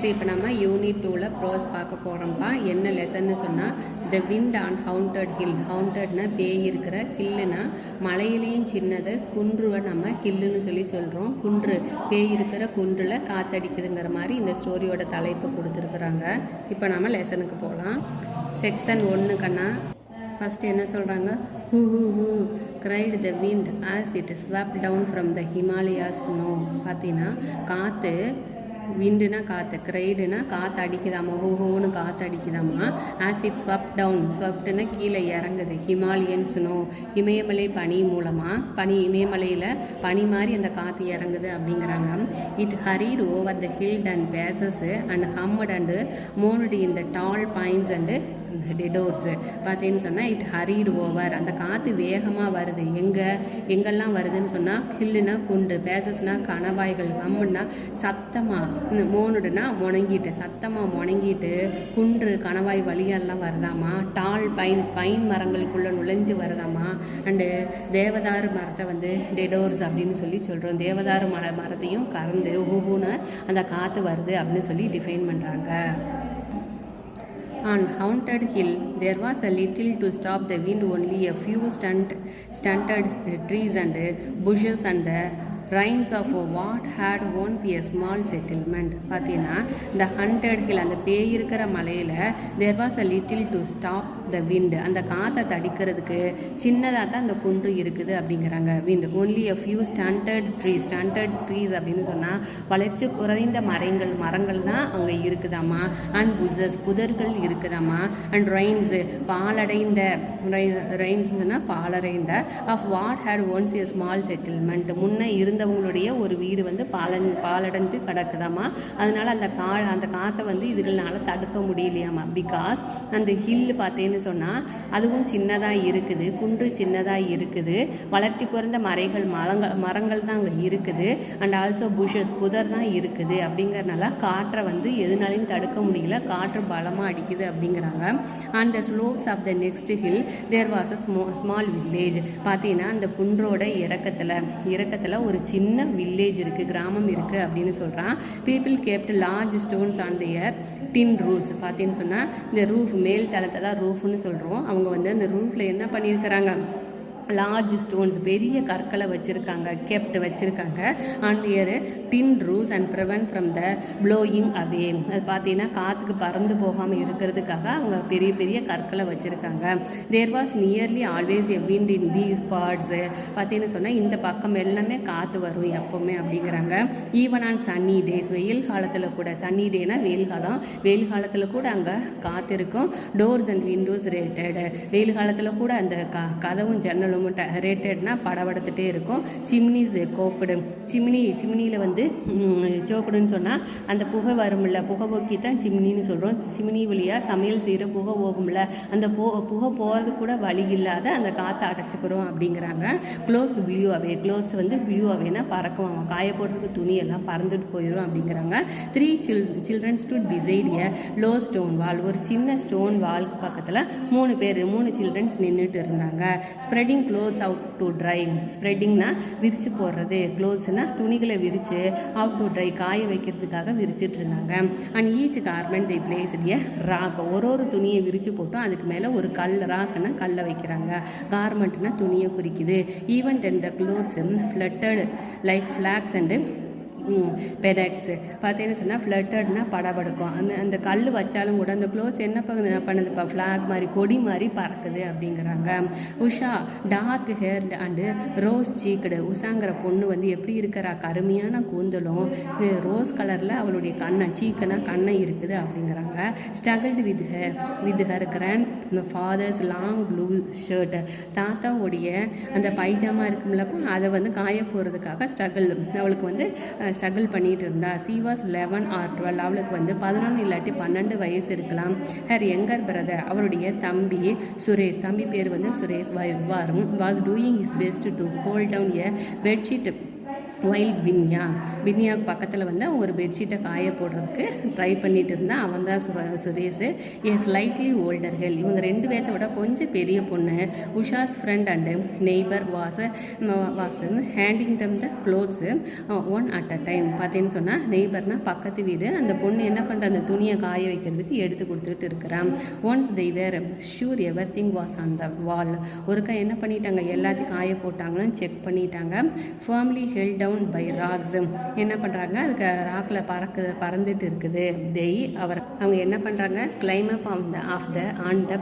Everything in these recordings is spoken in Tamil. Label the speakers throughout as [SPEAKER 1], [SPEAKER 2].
[SPEAKER 1] நெக்ஸ்ட் இப்போ நம்ம யூனிட் 2ல் ப்ரோஸ் பார்க்க போகிறோம்ப்பா. என்ன லெசன்னு சொன்னால், the wind on haunted hill. ஹவுண்டட்னா பேய் இருக்கிற, ஹில்லுனா மலையிலையும் சின்னது, குன்றுவை நம்ம ஹில்லுன்னு சொல்லி சொல்கிறோம். குன்று, பேய் இருக்கிற குன்றில் காற்றடிக்குதுங்கிற மாதிரி இந்த ஸ்டோரியோட தலைப்பு கொடுத்துருக்குறாங்க. இப்போ நம்ம லெசனுக்கு போகலாம். செக்ஷன் 1 கண்ணா. ஃபஸ்ட்டு என்ன சொல்கிறாங்க? Who who who cried the wind as it swept down from the Himalayas snow. பார்த்தீங்கன்னா காற்று, விண்டுனா காற்று, கிரைடுனா காற்று அடிக்குதாமா, ஹோஹோன்னு காற்று அடிக்குதாமா. ஆஸ் இட் ஸ்வப் டவுன், ஸ்வப்டுன்னா கீழே இறங்குது. ஹிமாலயன் ஸ்னோ, இமயமலை பனி மூலமாக, இமயமலையில் பனி மாதிரி அந்த காற்று இறங்குது அப்படிங்கிறாங்க. It hurried over the hill and passes and hummed and moaned in the tall pines and deodars. பார்த்தீங்கன்னு சொன்னால் இட் ஹரீட் ஓவர், அந்த காற்று வேகமாக வருது. எங்கெல்லாம் வருதுன்னு சொன்னால், ஹில்லுனா குன்று, பேசஸ்னா கணவாய்கள், ஹம்முன்னா சத்தமாக, மோனுடுனா முணங்கிட்டு, சத்தமாக முணங்கிட்டு குன்று கணவாய் வழியெல்லாம் வருதாமா. டால் பைன்ஸ், பைன் மரங்களுக்குள்ளே நுழைஞ்சு வருதாமா. அண்டு தேவதாரு மரத்தை வந்து டெடோர்ஸ் அப்படின்னு சொல்லி சொல்கிறோம். தேவதாரு மரத்தையும் கறந்து ஊன்னு அந்த காற்று வருது அப்படின்னு சொல்லி டிஃபைன் பண்ணுறாங்க. On haunted hill, there was a little to stop the wind, only a few stunted trees and bushes and the rains of what had once a small settlement. பார்த்தீங்கன்னா இந்த ஹண்டட் ஹில், அந்த பேய் இருக்கிற மலையில் there was a little to stop the wind, அந்த காற்றை தடுக்கிறதுக்கு சின்னதாக தான் அந்த குன்று இருக்குது அப்படிங்கிறாங்க. wind only a few stunted trees அப்படின்னு சொன்னால் வளர்ச்சி குறைந்த மரங்கள் தான் அங்கே இருக்குதாமா. அண்ட் bushes, புதர்கள் இருக்குதாமா. அண்ட் rains, பாலடைந்த, rains பாலடைந்த of what had once a small settlement, முன்ன இருந்தவங்களுடைய ஒரு வீடு வந்து பாலடைஞ்சு கிடக்குதாமா. அதனால அந்த காற்றை வந்து இதுகளால தடுக்க முடியலையாமா. பிகாஸ் அந்த ஹில் பார்த்தேன்னு சொன்னால் அதுவும் சின்னதாக இருக்குது, குன்று சின்னதாக இருக்குது, வளர்ச்சி குறைந்த மரங்கள் தான் அங்கே இருக்குது. அண்ட் ஆல்சோ புஷஸ், புதர் தான் இருக்குது. அப்படிங்கிறனால காற்றை வந்து எதுனாலையும் தடுக்க முடியல, காற்று பலமாக அடிக்குது அப்படிங்கிறாங்க. And the slopes of the next hill there was a small village. பார்த்தீங்கன்னா அந்த குன்றோட இறக்கத்தில் ஒரு சின்ன வில்லேஜ் இருக்குது, கிராமம் இருக்குது அப்படின்னு சொல்கிறான். People kept large stones on their tin roofs. பார்த்தீங்கன்னு சொன்னால் இந்த ரூஃப், மேல் தளத்தை தான் ரூஃப்னு சொல்கிறோம். அவங்க வந்து அந்த ரூஃபில் என்ன பண்ணியிருக்கிறாங்க? லார்ஜ் ஸ்டோன்ஸ், பெரிய கற்களை வச்சுருக்காங்க. And ear tin roofs and prevent from the blowing away. அது பார்த்தீங்கன்னா காற்றுக்கு பறந்து போகாமல் இருக்கிறதுக்காக அவங்க பெரிய பெரிய கற்களை வச்சுருக்காங்க. There was nearly always a wind in these parts. பார்த்தீங்கன்னு சொன்னால் இந்த பக்கம் எல்லாமே காற்று வரும் எப்போவுமே அப்படிங்கிறாங்க. ஈவன் ஆன் சன்னி டேஸ், வெயில் காலத்தில் கூட, சன்னி டேனா வெயில் காலத்தில் கூட அங்கே காற்று இருக்கும். டோர்ஸ் அண்ட் விண்டோஸ் ரேட்டட், வெயில் காலத்தில் கூட அந்த கதவும் ஜன்னலும் ரேட்டட்னா படபடுத்துகிட்டே இருக்கும். சிம்னிஸ் கோக்குடு, சிம்னியில் வந்து சோக்குடுன்னு சொன்னால் அந்த புகை வரும்ல, புகை போக்கி தான் சிம்னின்னு சொல்கிறோம். சிம்னி வழியாக சமையல் செய்கிற புகை போகும்ல, அந்த புகை போகிறது கூட வழி இல்லாத அந்த காற்றை அடைச்சிக்கிறோம் அப்படிங்கிறாங்க. க்ளோத்ஸ் ப்ளூ அவே, க்ளோத்ஸ் வந்து ப்ளூ அவேனா பறக்கும், காய போடுறதுக்கு துணியெல்லாம் பறந்துட்டு போயிடும் அப்படிங்கிறாங்க. 3 children stood beside a low stone wall. ஒரு சின்ன ஸ்டோன் வால்க்கு பக்கத்தில் 3 சில்ட்ரன்ஸ் நின்றுட்டு இருந்தாங்க. Spreading clothes out to dry. ஸ்ப்ரெட்டிங்னா விரித்து போடுறது, க்ளோத்ஸ்னால் துணிகளை விரித்து, அவுட் டு ட்ரை காய வைக்கிறதுக்காக விரிச்சிட்டு இருந்தாங்க. And each garment they placed a rock. ஒரு துணியை விரித்து போட்டோம், அதுக்கு மேலே ஒரு ராக்குன்னா கல்லை வைக்கிறாங்க. கார்மெண்ட்னா துணியை குறிக்குது. Even then the clothes fluttered like flags and பெடட்ஸு. பார்த்தீங்கன்னு சொன்னால் ஃப்ளட்டட்னா படபடுக்கும். அந்த கல் வச்சாலும் கூட அந்த க்ளோஸ் என்ன பண்ணுதுப்பா, ஃப்ளாக் மாதிரி, கொடி மாதிரி பறக்குது அப்படிங்கிறாங்க. Usha dark hair and rose cheeked. உஷாங்கிற பொண்ணு வந்து எப்படி இருக்கிறா, கருமையான கூந்தலும் ரோஸ் கலரில் அவளுடைய கண்ணை இருக்குது அப்படிங்கிறாங்க. Struggled with her grandfather's long blue shirt. தாத்தாவுடைய அந்த பைஜாமா இருக்கும்லப்போ அதை வந்து காய போகிறதுக்காக அவளுக்கு வந்து ஸ்ட்ரகிள் பண்ணிகிட்டு இருந்தா. சி வாஸ் 11 or 12, அவளுக்கு வந்து 11 இல்லாட்டி 12 வயசு இருக்கலாம். ஹர் யங்கர் பிரதர், அவருடைய தம்பி சுரேஷ், தம்பி பேர் வந்து Suresh, was doing his best to hold down a bedsheet while பின்யாவுக்கு பக்கத்தில் வந்து ஒரு பெட்ஷீட்டை காய போடுறதுக்கு ட்ரை பண்ணிட்டு இருந்தான். அவன் தான் சுரேஷ். ஸ்லைட்லி ஓல்டர் ஹெல். இவங்க 2 பேர்த்த விட கொஞ்சம் பெரிய பொண்ணு. Usha's friend and neighbour was handing them the clothes one at a time. பார்த்தேன்னு சொன்னால் நெய்பர்னால் பக்கத்து வீடு. அந்த பொண்ணு என்ன பண்ணுற அந்த துணியை காய வைக்கிறதுக்கு எடுத்து கொடுத்துட்டு இருக்கிறான். Once they were sure everything was on the wall. ஒருக்கா என்ன பண்ணிட்டாங்க, எல்லாத்தையும் காய போட்டாங்கன்னு செக் பண்ணிட்டாங்க. firmly held down by rocks. என்ன பண்ணுறாங்க, அதுக்கு ராக்கில் பறந்துட்டு இருக்குது. அவங்க என்ன பண்ணுறாங்க, climb up on the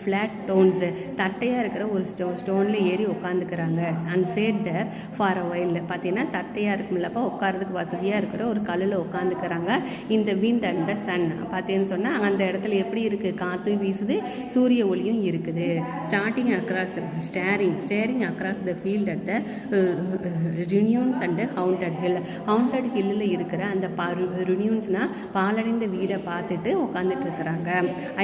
[SPEAKER 1] flat stones. தட்டையாக இருக்கிற ஒரு ஸ்டோனில் ஏறி உட்காந்துக்கிறாங்க. and sat there for a while. பார்த்தீங்கன்னா தட்டையாக இருக்குமில்லப்பா, உட்காரதுக்கு வசதியாக இருக்கிற ஒரு கல்லில் உட்காந்துக்கிறாங்க. இந்த wind and the sun. பார்த்தேன்னு சொன்னால் அந்த இடத்துல எப்படி இருக்குது, காற்று வீசுது, சூரிய ஒளியும் இருக்குது. Staring across the field at the ruins and haunted hill. haunted hillல இருக்கிற அந்த ruinsனா பாலடைந்த வீடை பார்த்துட்டு உட்காந்துட்டு இருக்கிறாங்க.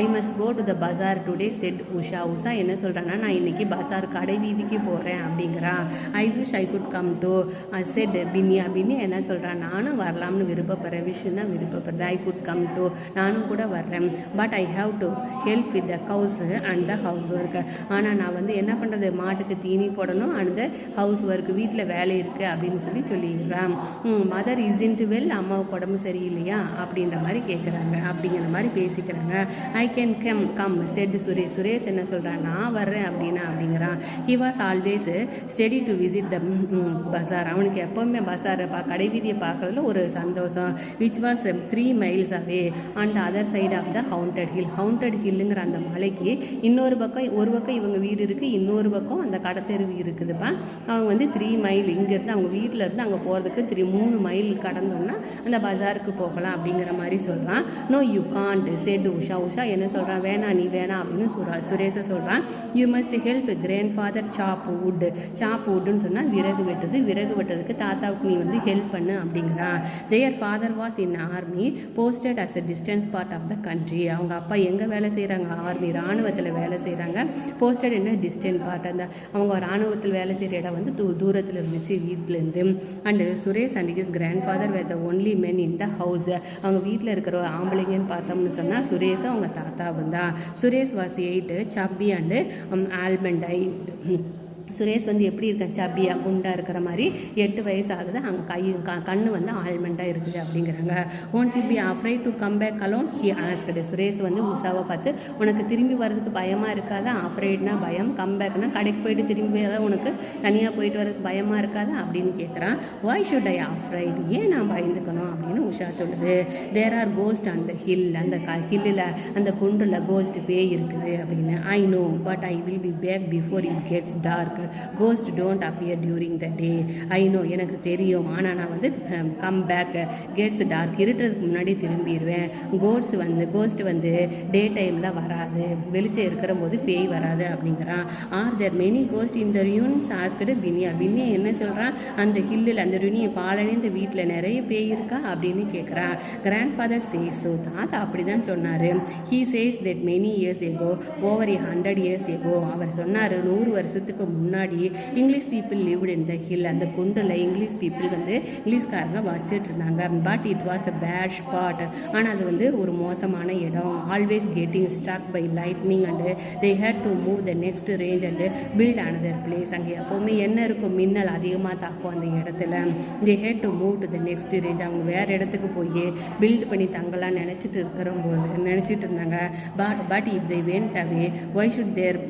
[SPEAKER 1] I must go to the bazaar today said Usha என்ன சொல்கிறான்னா, நான் இன்னைக்கு பஜார் கடை வீதிக்கு போகிறேன் அப்படிங்கிறா. I wish I could come to said Binya என்ன சொல்கிறான், நானும் வரலாம்னு விருப்பப்படுறேன். விஷன்னா விருப்பப்படுறேன். ஐ குட் கம் டு, நானும் கூட வர்றேன். But I have to help with the cows and the house work. ஆனால் நான் வந்து என்ன பண்ணுறது, மாட்டுக்கு தீனி போடணும், அந்த ஹவுஸ் ஒர்க் வீட்டில் வேலை இருக்குது அப்படின்னு சொல்லிடுறான். மதர் இஸ்இன்ட் வெல், அம்மாவுக்கு உடம்பு சரியில்லையா அப்படின்ற மாதிரி கேட்குறாங்க. அப்படிங்கிற மாதிரி பேசிக்கிறாங்க. I can come said Suresh என்ன சொல்கிறான், நான் வர்றேன் அப்படிங்கிறான். He was always steady to visit the bazaar. அவனுக்கு எப்போவுமே பஸார் கடை வீதியை பார்க்குறதுல ஒரு சந்தோஷம். Which was 3 miles away on the other side of the haunted hill. haunted hillங்கிற அந்த மலைக்கு ஒரு பக்கம் இவங்க வீடு இருக்குது, இன்னொரு பக்கம் அந்த கடத்தெருவு இருக்குதுப்பா. அவங்க வந்து 3 mile இங்கேருந்து அவங்க வீட்டில் இருந்து அங்கே போகிறதுக்கு 3 mile கடந்தோம்னா அந்த பஜாருக்கு போகலாம் அப்படிங்கிற மாதிரி சொல்கிறான். No you can't said Usha என்ன சொல்கிறான், வேணாம் நீ வேணாம் அப்படின்னு சுரேஷை சொல்கிறான். You must help grandfather chop வுட்டுன்னு சொன்னால் விறகு வெட்டுறதுக்கு தாத்தாவுக்கு நீ வந்து ஹெல்ப் பண்ணு அப்படிங்கிறான். Their father was in army posted as a distance part of the country. அவங்க அப்பா எங்கே வேலை செய்கிறாங்க, ஆர்மி இராணுவத்தில் வேலை செய்கிறாங்க. போஸ்டட் என்ன டிஸ்டன்ஸ் பார்ட், அந்த அவங்க இராணுவத்தில் வேலை செய்கிற இடம் வந்து தூரத்தில் இருந்துச்சு வீட்டிலேருந்து. And Suresh and his grandfather were the only men in the house. அவங்க வீட்டில் இருக்கிற ஆம்பளைங்கன்னு பார்த்தோம்னு சொன்னால் சுரேஷும் அவங்க தாத்தாவும் தான். சுரேஷ் வாஸ் 8 சப்பி அண்டு ஆல்மண்டை. சுரேஷ் வந்து எப்படி இருக்கான், சப்பியாக குண்டாக இருக்கிற மாதிரி 8 வயசு ஆகுது. அவங்க கண்ணு வந்து ஆல்மண்டாக இருக்குது அப்படிங்கிறாங்க. Won't you be afraid to come back alone he asked. Suresh வந்து உஷாவை பார்த்து, உனக்கு திரும்பி வர்றதுக்கு பயமாக இருக்காதா, அஃப்ரைட்னா பயம், கம் பேக்னா கடைக்கு போயிட்டு திரும்பி உனக்கு தனியாக போயிட்டு வரதுக்கு பயமாக இருக்காதா அப்படின்னு கேட்குறான். வாய் ஷுட் ஐ அஃப்ரைட், ஏன் நான் பயந்துக்கணும் அப்படின்னு உஷா சொல்லுது. There are ghost on the hill, அந்த ஹில்லில் அந்த குன்றில் கோஸ்ட் பேய் இருக்குது அப்படின்னு. I know but I will be back before it gets dark. Ghost don't appear during the day. I know எனக்கு தெரியும், ஆனால் நான் வந்து கம் பேக் கெட்ஸ் டார்க், இருட்டுறதுக்கு முன்னாடி திரும்பிடுவேன். கோஸ்ட் வந்து டே டைமில் வராது, வெளிச்சம் இருக்கிற போது பேய் வராது அப்படிங்கிறான். Are there many ghost in the ruins asked Binya என்ன சொல்கிறான், அந்த ஹில்லில் அந்த ருனியை பாலடைந்த வீட்டில் நிறைய பேய் இருக்கா அப்படின்னு கேட்குறான். கிராண்ட் ஃபாதர் சேஸ், ஸோ தாத்தா அப்படி தான் சொன்னார். He says that many years ago over 100 years ago, அவர் சொன்னார் 100 வருஷத்துக்கு முன்னாடி English people lived in the hill, அந்த குன்றில் இங்கிலீஷ் பீப்புள் வந்து இங்கிலீஷ்காரங்க வசிச்சுட்டு இருந்தாங்க. But it was a bad spot, ஆனால் அது வந்து ஒரு மோசமான இடம். Always getting stuck by lightning and they had to move the next range and build another place. அங்கே எப்போவுமே என்ன இருக்கும், மின்னல் அதிகமாக தாக்கும் அந்த இடத்துல. They had to move to the next range, அவங்க வேறு இடத்துக்கு போய் பில்ட் பண்ணி தங்கலாம் நினச்சிட்டு இருந்தாங்க. But if they went away why should there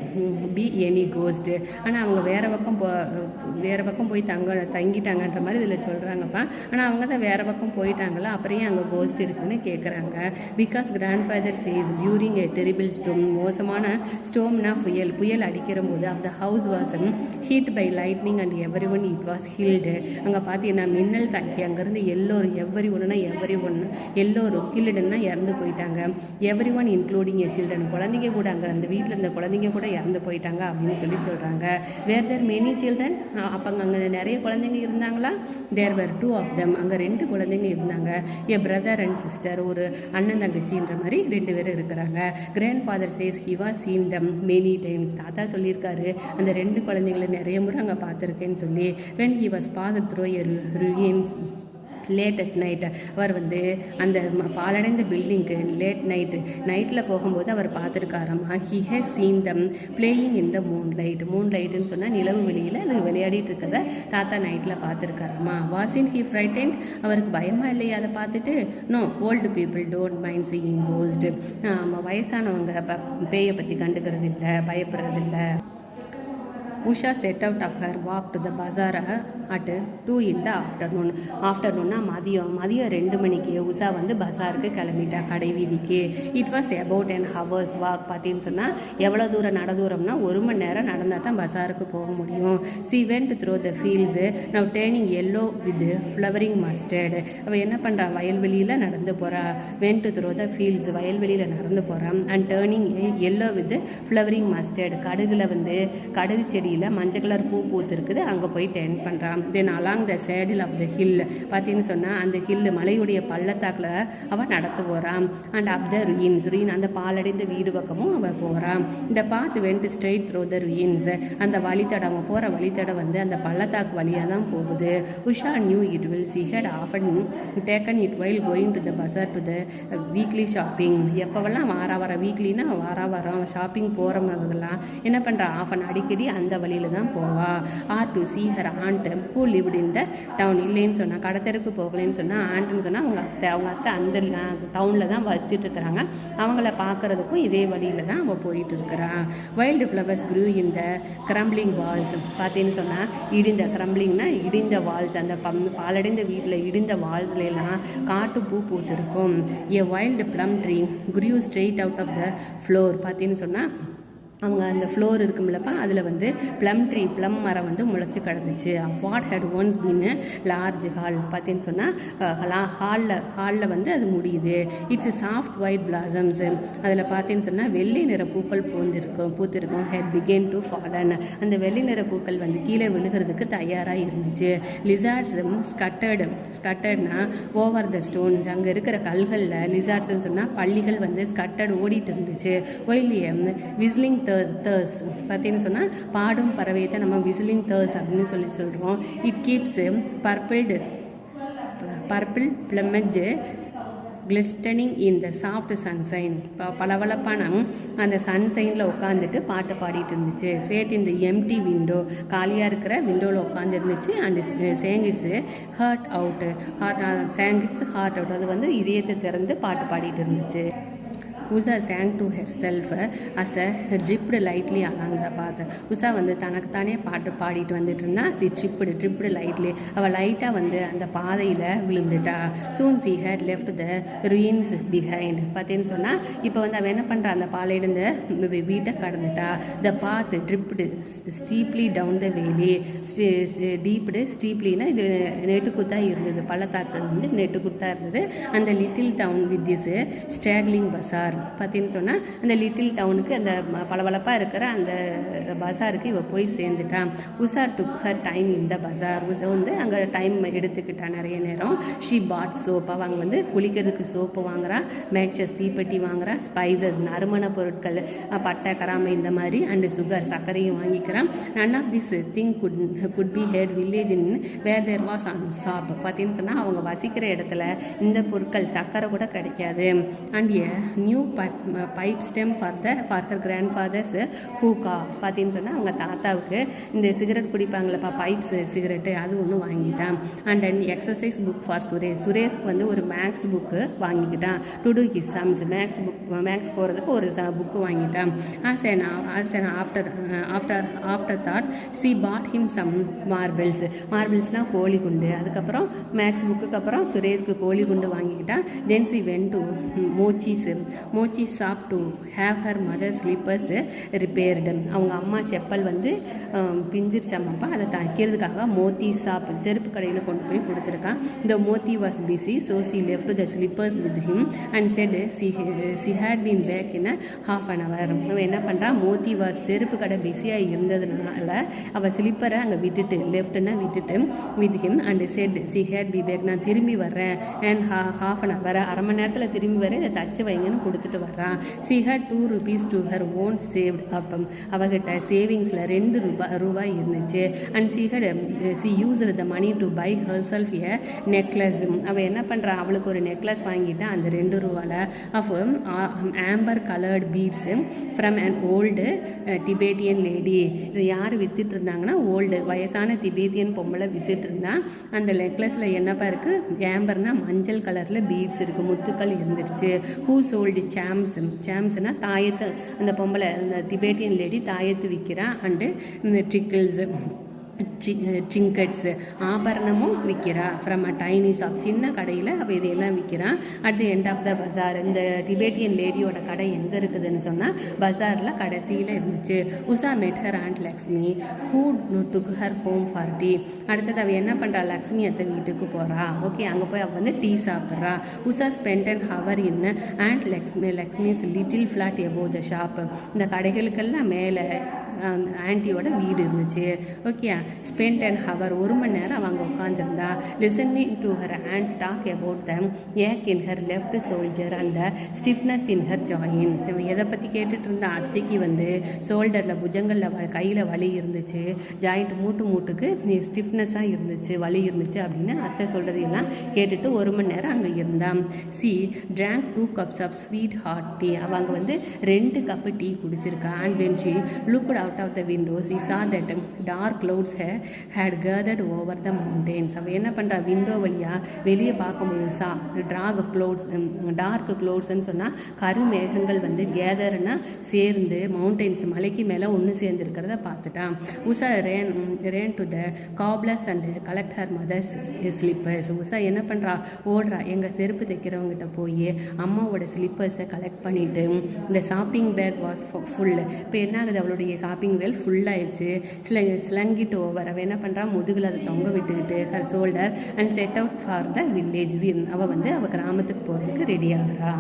[SPEAKER 1] be any ghost, ஆனால் அவங்க வேறு பக்கம் போய் தங்கிட்டாங்கன்ற மாதிரி இதில் சொல்கிறாங்கப்பா. ஆனால் அவங்க தான் வேறு பக்கம் போயிட்டாங்களா, அப்புறம் அங்கே கோஸ்ட் இருக்குதுன்னு கேட்குறாங்க. Because grandfather says during a terrible storm, மோசமான ஸ்டோம்னா புயல் அடிக்கிற போது அந்த house was hit by lightning and every one it was killed. அங்கே பார்த்தீங்கன்னா மின்னல் தாக்கி அங்கேருந்து எல்லோரும் எவ்ரி எல்லோரும் ஹில்டுன்னா இறந்து போயிட்டாங்க. எவ்ரி ஒன் இன்க்ளூடிங் எ சில்ட்ரன், குழந்தைங்க கூட அங்கே அந்த வீட்டில் இருந்த குழந்தைங்க கூட இறந்து போயிட்டாங்க அப்படின்னு சொல்கிறாங்க. வேர் தேர் மெனி சில்ட்ரன், அப்போ அங்கே நிறைய குழந்தைங்க இருந்தாங்களா? தேர் வேர் 2 of them, அங்கே 2 குழந்தைங்க இருந்தாங்க. எ பிரதர் அண்ட் சிஸ்டர், ஒரு அண்ணன் தங்கச்சின்ற மாதிரி 2 பேர் இருக்கிறாங்க. Grandfather says he was seen them many times, தாத்தா சொல்லியிருக்காரு அந்த 2 குழந்தைங்களை நிறைய முறை அங்கே பார்த்துருக்கேன்னு சொல்லி. When he was pass through a ruins late at night, அவர் வந்து அந்த பாலடைந்த பில்டிங்க்கு நைட்டில் போகும்போது அவர் பார்த்துருக்காராமா. He has seen them playing in the மூன்லைட்டுன்னு சொன்னால் நிலவு வெளியில் அது விளையாடிட்டு இருக்கிறத தாத்தா நைட்டில் பார்த்துருக்காராமா. வாசின் ஹி ஃப்ரைட்டன்ட், அவருக்கு பயமாக இல்லையா அதை பார்த்துட்டு? No, old people don't mind seeing ghost, வயசானவங்க பேயை பற்றி கண்டுக்கிறது இல்லை, பயப்படுறது இல்லை. Usha set out of her walk to the bazaar at 2 in the afternoon. ஆஃப்டர்நூன்னா மதியம் 2 மணிக்கு உஷா வந்து பஜாருக்கு கிளம்பிட்டா, கடை வீதிக்கு. It was about an hour's walk. பார்த்தீங்கன்னு சொன்னால் எவ்வளோ தூரம் தூரம்னா 1 மணி நேரம் நடந்தால் தான் பஜாருக்கு போக முடியும். she went through the fields now turning yellow with flowering mustard. அவள் என்ன பண்ணுறா? வயல்வெளியில் நடந்து போகிறா. went through the fields, வயல்வெளியில் நடந்து போகிறான். and turning yellow with flowering mustard, கடுகு செடி மஞ்சள் கலர் பூ பூத்துருக்குது, அங்கே போய் டென்ட் பண்ணுறான். Then along the saddle of the hill, பார்த்தீங்கன்னு சொன்னால் அந்த ஹில் மலையுடைய பள்ளத்தாக்கில் அவள் நடத்து போகிறான். அண்ட் அப் த ruins, அந்த பாலடைந்த வீடு பக்கமும் அவள் போகிறான். இந்த path went straight through the ruins, அந்த வழித்தடம் போகிற வழித்தடம் வந்து அந்த பள்ளத்தாக்கு வழியாக தான் போகுது. Usha knew it will she had often taken it while going to the bazaar to the weekly shopping. எப்போவெல்லாம் வார வீக்லினா வாரம் ஷாப்பிங் போகிற மாதிரிலாம் என்ன பண்ணுறா? ஆஃபன் அடிக்கடி அந்த வழியில் தான் போவா. Or to see her aunt who lived in the town. இல்லைன்னு சொன்னால் கடத்தருக்கு போகலன்னு சொன்னால் ஆண்ட்னு சொன்னால் அவங்க அத்தை அந்த டவுனில் தான் வசிச்சுட்டு இருக்கிறாங்க. அவங்கள பார்க்குறதுக்கும் இதே வழியில் தான் அவள் போயிட்டு இருக்கிறான். வைல்டு ஃப்ளவர்ஸ் க்ரூ இன் த கிரம்பிளிங் வால்ஸ். பார்த்தீங்கன்னு சொன்னால் இடிந்த வால்ஸ், அந்த பாலடைந்த வீட்டில் இடிந்த வால்ஸ்லாம் காட்டு பூ பூத்திருக்கும். A wild plum tree grew straight out of the floor. பார்த்தீங்கன்னு சொன்னால் அவங்க அந்த ஃப்ளோர் இருக்கும்லப்பா, அதில் வந்து ப்ளம் மரம் வந்து முளைச்சி கிடந்துச்சு. What had once been large hall. பார்த்தீங்கன்னு சொன்னால் ஹாலில் வந்து அது முடியுது. இட்ஸ் சாஃப்ட் ஒயிட் பிளாசம்ஸ், அதில் பார்த்தீங்கன்னு சொன்னால் வெள்ளை நிற பூக்கள் பூத்திருக்கும். ஹெட் பிகேன் டு ஃபாலன், அந்த வெள்ளை நிற பூக்கள் வந்து கீழே விழுகிறதுக்கு தயாராக இருந்துச்சு. லிசார்ட்ஸ் ஸ்கட்டர்ட்னா ஓவர் த ஸ்டோன்ஸ், அங்கே இருக்கிற கல்களில் லிசார்ட்ஸ்ன்னு சொன்னால் பள்ளிகள் வந்து ஸ்கட்டர்ட் ஓடிட்டு இருந்துச்சு. ஒயிலியம் விஸ்லிங் தேர்ஸ். பார்த்தீங்கன்னு சொன்னால் பாடும் பறவையை தான் நம்ம விசிலிங் தேர்ஸ் அப்படின்னு சொல்கிறோம். It keeps purple plumage glistening in the soft sunshine. பளபளப்பான அந்த சன்சைனில் உட்காந்துட்டு பாட்டு பாடிட்டு இருந்துச்சு. சேட் இந்த எம்டி விண்டோ, காலியாக இருக்கிற விண்டோவில் உட்காந்துருந்துச்சு. அண்டு சேங்கிட்ஸு ஹார்ட் அவுட்டு அது வந்து இதயத்தை திறந்து பாட்டு பாடிட்டு இருந்துச்சு. Usha sang to herself as a dripped lightly along the path. Usha வந்து தனக்குத்தானே பாட்டு பாடிட்டு வந்துட்டு இருந்தா. சி ட்ரிப்டு லைட்லி, அவள் லைட்டாக வந்து அந்த பாதையில் விழுந்துட்டா. Soon she had left the ruins behind. பார்த்தேன்னு சொன்னால் இப்போ வந்து அவள் என்ன பண்ணுறா? அந்த பாலையிலிருந்து வீட்டை கடந்துட்டா. த பாத் ட்ரிப்டு ஸ்டீப்லி டவுன் த வேலி. ஸ்டீப்லினா இது நெட்டுக்குத்தாக இருந்தது, பள்ளத்தாக்கு வந்து நெட்டுக்குத்தாக இருந்தது. அந்த லிட்டில் டவுன் வித் திஸ் ஸ்ட்ராக்லிங் பஸார். பார்த்தீங்கன்னு சொன்னால் அந்த லிட்டில் டவுனுக்கு, அந்த பளபளப்பாக இருக்கிற அந்த பஸாருக்கு இவள் போய் சேர்ந்துட்டான். Usha took her time in the bazaar. Usha வந்து அங்கே டைம் எடுத்துக்கிட்டா நிறைய நேரம். ஷீ பாட் சோப், அவங்க வந்து குளிக்கிறதுக்கு சோப்பு வாங்குறா. மேட்சஸ் தீப்பெட்டி வாங்குறா. ஸ்பைசஸ் நறுமண பொருட்கள், பட்டை கராமை இந்த மாதிரி, அண்டு சுகர் சர்க்கரையும் வாங்கிக்கிறான். None of this thing could be had village in where there was an shop. பார்த்தீங்கன்னு சொன்னால் அவங்க வசிக்கிற இடத்துல இந்த பொருட்கள் சர்க்கரை கூட கிடைக்காது. And a new pipe stem for her grandfather's hookah. பார்த்தீங்கன்னு சொன்னால் அவங்க தாத்தாவுக்கு இந்த சிகரெட் குடிப்பாங்களப்பா, பைப்ஸ் சிகரெட்டு, அது ஒன்று வாங்கிட்டான். And and exercise book for சுரேஷ்க்கு வந்து ஒரு மேக்ஸ் புக்கு வாங்கிக்கிட்டான். To do his sums, maths போகிறதுக்கு ஒரு புக்கு வாங்கிட்டான். After that she bought him some மார்பிள்ஸ்னால் கோழி குண்டு. அதுக்கப்புறம் மேக்ஸ் புக்குக்கு அப்புறம் சுரேஷ்க்கு கோழி குண்டு வாங்கிக்கிட்டான். Then she went to mochi shop to have her mother slippers repaired. அவங்க அம்மா செப்பல் வந்து பிஞ்சிருச்சாமப்பா, அதை தைக்கிறதுக்காக மோத்தி ஷாப் செருப்பு கடையில் கொண்டு போய் கொடுத்துருக்கான். இந்த mochi was busy, so she left the slippers with him and said C had been back in half an hour. அவன் என்ன பண்ணுறான், மோத்தி வாஸ் செருப்பு கடை பிஸியாக இருந்ததுனால அவள் ஸ்லிப்பரை அங்கே விட்டுட்டு லெஃப்ட்னா விட்டுட்டு with him and said C had be back, நான் திரும்பி வர்றேன் அண்ட் half an hour, அரை மணி நேரத்தில் திரும்பி வர இதை தச்சு வைங்கன்னு கொடுத்துட்டு வர்றான். She had 2 rupees to her own saved up. அவகிட்ட சேவிங்ஸில் 2 ரூபாய் இருந்துச்சு. And she used the money to buy herself a necklace. அவள் என்ன பண்ணுறா, அவளுக்கு ஒரு நெக்லஸ் வாங்கிட்டு அந்த 2 ரூபாவில் of amber coloured beads from an old Tibetan lady. இது யார் வித்துட்டு இருந்தாங்கன்னா, ஓல்டு வயசான திபேத்தியன் பொம்பளை வித்துட்டு இருந்தான். அந்த நெக்லஸில் என்னப்பா இருக்குது, ஆம்பர்னா மஞ்சள் கலரில் பீட்ஸ் இருக்குது, முத்துக்கள் இருந்துருச்சு. ஹூ சோல்டு சாம்ஸ்னால் தாயத்து, அந்த பொம்பளை அந்த டிபேட்டியன் லேடி தாயத்து விற்கிறா. அண்டு ட்ரிக்கிள்ஸ் ட்ரிங்கட்ஸு ஆபரணமும் விற்கிறா. ஃப்ரம் அ டைனி ஷாப், சின்ன கடையில் அவள் இதையெல்லாம் விற்கிறான். At the end of the bazaar, இந்த டிபேட்டியன் லேடியோட கடை எங்கே இருக்குதுன்னு சொன்னால் பஜாரில் கடைசியில் இருந்துச்சு. உஷா மெட் her and Lakshmi who took her home for tea. அடுத்தது அவள் என்ன பண்ணுறா, லக்ஷ்மி அத்தை வீட்டுக்கு போகிறா. ஓகே, அங்கே போய் அவள் வந்து டீ சாப்பிட்றா. Usha spend an hour in and Lakshmi's little flat above the shop. இந்த கடைகளுக்கெல்லாம் மேலே ஆன்ட்டியோட வீடு இருந்துச்சு. ஓகே, ஸ்பெண்ட் அண்ட் ஹவர் 1 மணி நேரம் அவங்க உட்காந்துருந்தா. Listening to her aunt talk about the ache in her left shoulder and stiffness in her joints. எதை பற்றி கேட்டுட்டு இருந்தா, அத்தைக்கு வந்து ஷோல்டரில் புஜங்களில் கையில் வலி இருந்துச்சு, ஜாயிண்ட் மூட்டுக்கு ஸ்டிஃப்னஸாக இருந்துச்சு, வலி இருந்துச்சு அப்படின்னு அத்தை சொல்கிறதையெல்லாம் கேட்டுட்டு 1 மணி நேரம் அங்கே இருந்தான். She drank 2 cups of sweet hot tea. அவங்க வந்து 2 கப்பு டீ குடிச்சிருக்கா. And when she looked out of the window she saw that dark clouds had gathered over the mountains. அவ என்ன பண்ணுறா, விண்டோ வழியாக வெளியே பார்க்கும்போது டார்க் க்ளவுட்ஸ்ன்னு சொன்னால் கருமேகங்கள் வந்து கேதர்னா சேர்ந்து மவுண்டெயின்ஸ் மலைக்கு மேலே ஒன்று சேர்ந்துருக்கிறத பார்த்துட்டான். Usha ran to the cobblers and collect her mother's slippers. Usha என்ன பண்ணுறா, ஓடுறா, எங்கள் செருப்பு தைக்கிறவங்ககிட்ட போய் அம்மாவோட ஸ்லிப்பர்ஸை கலெக்ட் பண்ணிவிட்டு இந்த ஷாப்பிங் பேக் வாஸ் ஃபுல். இப்போ என்ன ஆகுது, அவளுடைய ஷாப்பிங் வேல் ஃபுல்லாகிடுச்சு. ஸ்லங்கிட்டு ஓவர். அவள் என்ன பண்ணுறா, முதுகில் அதை தொங்க விட்டுக்கிட்டு her shoulder and set out for the village. அவள் வந்து அவள் கிராமத்துக்கு போகிறதுக்கு ரெடி ஆகிறா.